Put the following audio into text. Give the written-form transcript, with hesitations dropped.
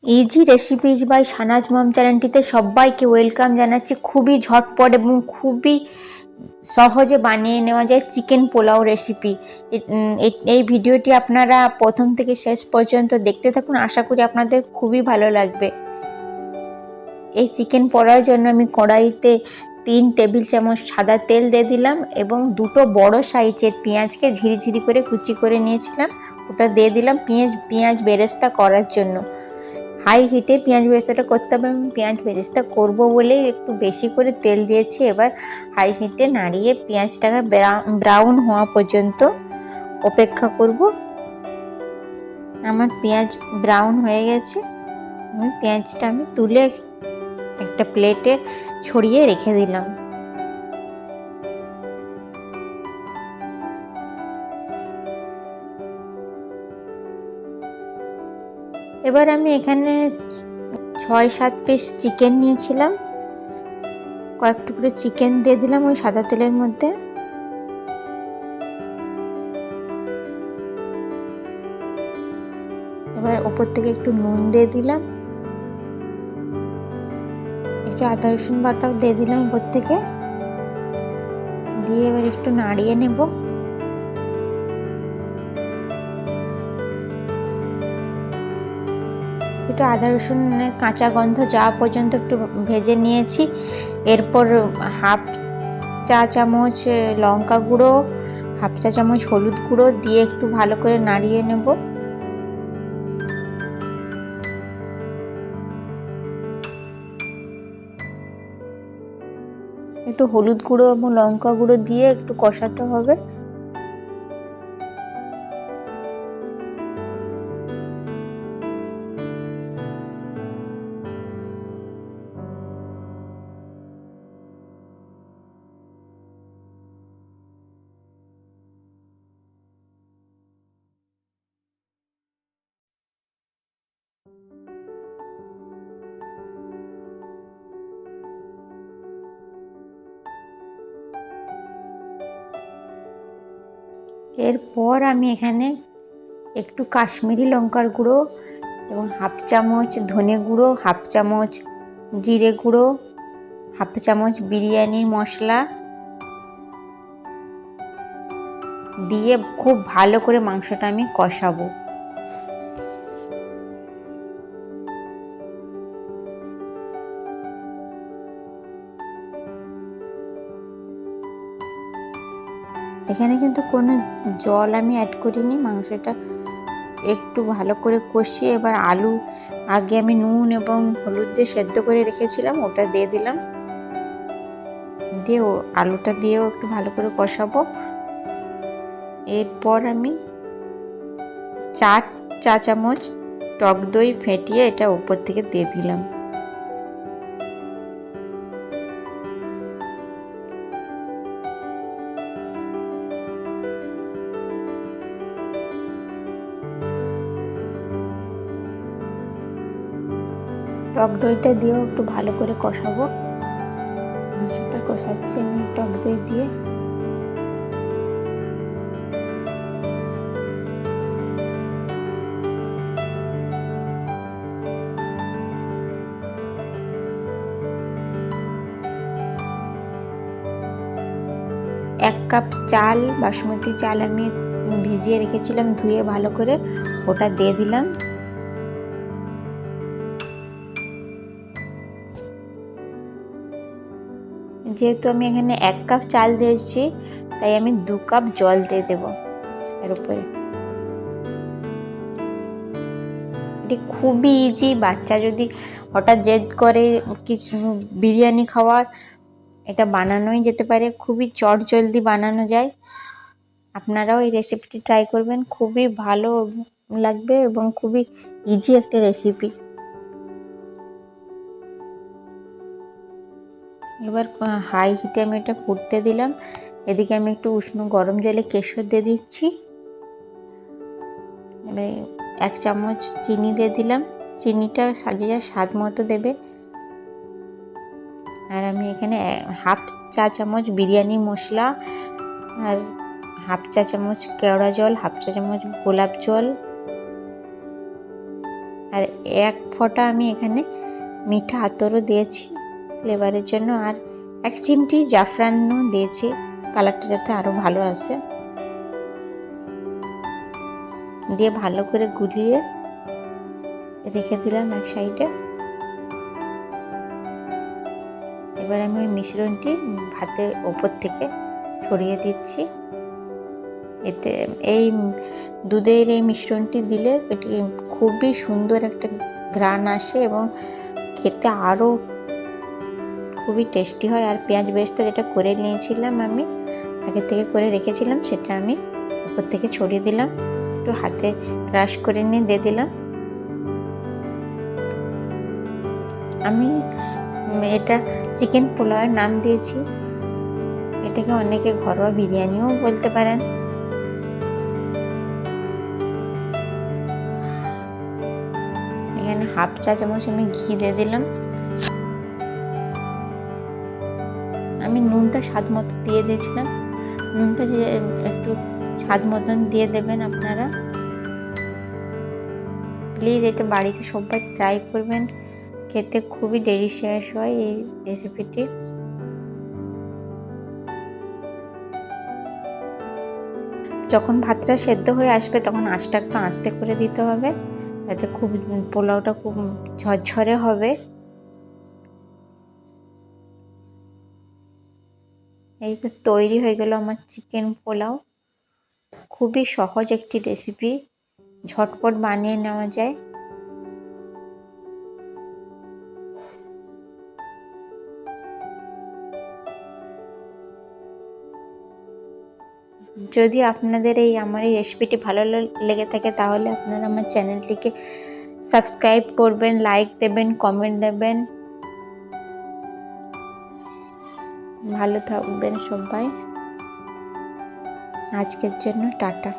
Easy recipes by Sanaz মম চ্যানেলটিতে সবাইকে welcome জানাচ্ছি। খুবই ঝটপট এবং খুবই সহজে বানিয়ে নেওয়া যায় চিকেন পোলাও রেসিপি। এই ভিডিওটি আপনারা প্রথম থেকে শেষ পর্যন্ত দেখতে থাকুন, আশা করি আপনাদের খুবই ভালো লাগবে। এই চিকেন পোলাওর জন্য আমি কড়াইতে 3 টেবিল চামচ সাদা তেল দিয়ে দিলাম এবং দুটো বড় সাইজের পেঁয়াজকে ঝিরিঝিরি করে কুচি করে নিয়েছিলাম, ওটা দিয়ে দিলাম পেঁয়াজ বেরেস্তা করার জন্য। হাই হিটে পেঁয়াজ বেরেস্তাটা করতে হবে। আমি পেঁয়াজ বেরেস্তা করবো বলেই একটু বেশি করে তেল দিয়েছি। এবার হাই হিটে নাড়িয়ে পেঁয়াজটাকে ব্রাউন হওয়া পর্যন্ত অপেক্ষা করব। আমার পেঁয়াজ ব্রাউন হয়ে গেছে। পেঁয়াজটা আমি তুলে একটা প্লেটে ছড়িয়ে রেখে দিলাম। এবার আমি এখানে 6-7 পিস চিকেন নিয়েছিলাম, কয়েক টুকরো চিকেন দিয়ে দিলাম ওই সাদা তেলের মধ্যে। এবার ওপর থেকে একটু নুন দিয়ে দিলাম, একটু আদা রসুন বাটাও দিয়ে দিলাম উপর থেকে, দিয়ে এবার একটু নাড়িয়ে নেব। একটু আদা রসুনের কাঁচা গন্ধ যাওয়া পর্যন্ত একটু ভেজে নিয়েছি। এরপর হাফ চা চামচ লঙ্কা গুঁড়ো, হাফ চা চামচ হলুদ গুঁড়ো দিয়ে একটু ভালো করে নাড়িয়ে নেব। একটু হলুদ গুঁড়ো এবং লঙ্কা গুঁড়ো দিয়ে একটু কষাতে হবে। এরপর আমি এখানে একটু কাশ্মীরি লঙ্কার গুঁড়ো এবং হাফ চামচ ধনে গুঁড়ো, হাফ চামচ জিরে গুঁড়ো, হাফ চামচ বিরিয়ানির মশলা দিয়ে খুব ভালো করে মাংসটা আমি কষাবো। এখানে কিন্তু কোনো জল আমি অ্যাড করিনি। মাংসটা একটু ভালো করে কষিয়ে এবার আলু আগে আমি নুন এবং হলুদ দিয়ে সেদ্ধ করে রেখেছিলাম ওটা দিয়ে দিলাম, দিয়ে আলুটা দিয়েও একটু ভালো করে কষাবো। এরপর আমি 4 চা চামচ টক দই ফেটিয়ে এটা উপর থেকে দিয়ে দিলাম। টক দইটা দিয়েও একটু ভালো করে কষাবো। মাংসটা কষাচ্ছি আমি টক দই দিয়ে। এক কাপ চাল, বাসমতি চাল আমি ভিজিয়ে রেখেছিলাম ধুয়ে ভালো করে, ওটা দিয়ে দিলাম। যেহেতু আমি এখানে 1 কাপ চাল দিয়েছি তাই আমি 2 কাপ জল দিয়ে দেব এর উপরে। এটি খুবই ইজি, বাচ্চা যদি হঠাৎ জেদ করে কিছু বিরিয়ানি খাওয়ার, এটা বানানোই যেতে পারে, খুবই চটজলদি বানানো যায়। আপনারাও এই রেসিপিটি ট্রাই করবেন, খুবই ভালো লাগবে এবং খুবই ইজি একটা রেসিপি। এবার হাই হিটে আমি এটা ফুটতে দিলাম। এদিকে আমি একটু উষ্ণ গরম জলে কেশর দিয়ে দিচ্ছি। এবার 1 চামচ চিনি দিয়ে দিলাম, চিনিটা সাজিয়ে স্বাদ মতো দেবে। আর আমি এখানে হাফ চা চামচ বিরিয়ানি মশলা আর হাফ চা চামচ কেওড়া জল, হাফ চা চামচ গোলাপ জল আর এক ফোঁটা আমি এখানে মিঠা আতরও দিয়েছি ফ্লেভারের জন্য, আর এক চিমটি জাফরানও দিয়েছি কালারটা যাতে আরও ভালো আসে। দিয়ে ভালো করে গুলিয়ে রেখে দিলাম এক সাইডে। এবার আমি ওই মিশ্রণটি ভাতের ওপর থেকে ছড়িয়ে দিচ্ছি। এতে এই দুধের এই মিশ্রণটি দিলে এটি খুবই সুন্দর একটা ঘ্রাণ আসে এবং খেতে আরও খুবই টেস্টি হয়। আর পেঁয়াজ বেরেস্তা যেটা করে নিয়েছিলাম আমি আগে থেকে করে রেখেছিলাম, সেটা আমি উপর থেকে ছড়িয়ে দিলাম, একটু হাতে ক্রাশ করে নিয়ে দিয়ে দিলাম। আমি এটা চিকেন পোলাওয়ের নাম দিয়েছি, এটাকে অনেকে ঘরোয়া বিরিয়ানিও বলতে পারেন। এখানে হাফ চা চামচ আমি ঘি দিয়ে দিলাম। আমি নুনটা স্বাদ মতো দিয়ে দিয়েছিলাম, নুনটা যে একটু স্বাদ মতন দিয়ে দেবেন আপনারা। প্লিজ এটা বাড়িতে সবাই ট্রাই করবেন, খেতে খুবই ডেলিশিয়াস হয় এই রেসিপিটি। যখন ভাতটা সেদ্ধ হয়ে আসবে তখন আঁচটা একটু আস্তে করে দিতে হবে, যাতে খুব পোলাওটা খুব ঝরঝরে হবে। এই তো তৈরি হয়ে গেল আমার চিকেন পোলাও। খুবই সহজ একটি রেসিপি, ঝটপট বানিয়ে নেওয়া যায়। যদি আপনাদের আমার এই রেসিপিটি ভালো লেগে থাকে তাহলে আপনারা আমার চ্যানেলটিকে সাবস্ক্রাইব করবেন, লাইক দেবেন, কমেন্ট দেবেন। ভালো থাকবেন সবাই। আজকের জন্য টাটা।